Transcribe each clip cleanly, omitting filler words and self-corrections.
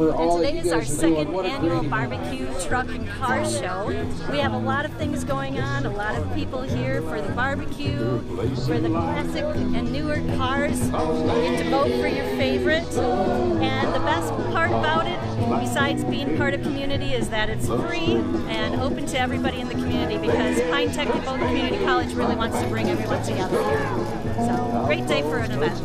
And today is our second annual barbecue truck and car show. We have a lot of things going on, a lot of people here for the barbecue, for the classic and newer cars. You get to vote for your favorite. And the best part about it, besides being part of community, is that it's free and open to everybody in the community because Pine Technical Community College really wants to bring everyone together here. So, great day for an event.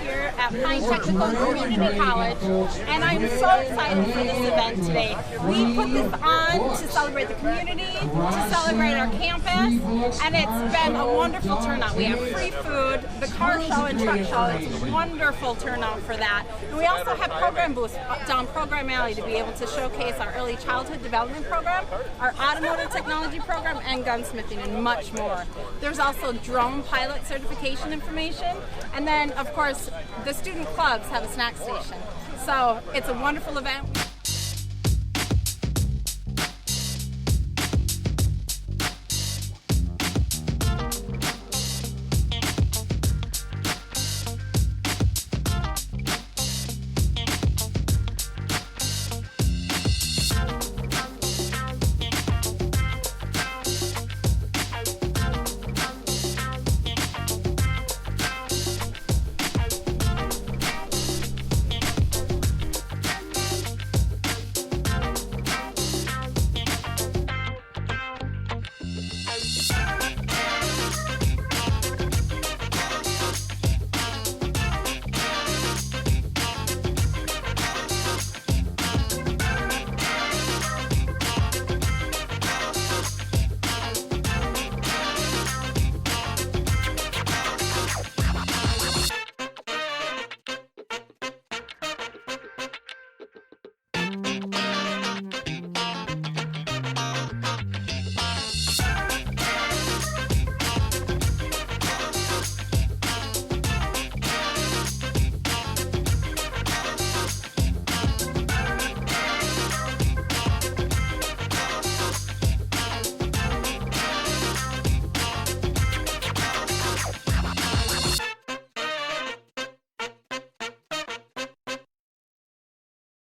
Here at Pine Technical Community College, and I'm so excited for this event today. We put this on to celebrate the community, to celebrate our campus, and it's been a wonderful turnout. We have free food, the car show and truck show, it's a wonderful turnout for that. And we also have program booths down Program Alley to be able to showcase our early childhood development program, our automotive technology program, and gunsmithing, and much more. There's also drone pilot certification information, and then of course the student clubs have a snack station. So it's a wonderful event.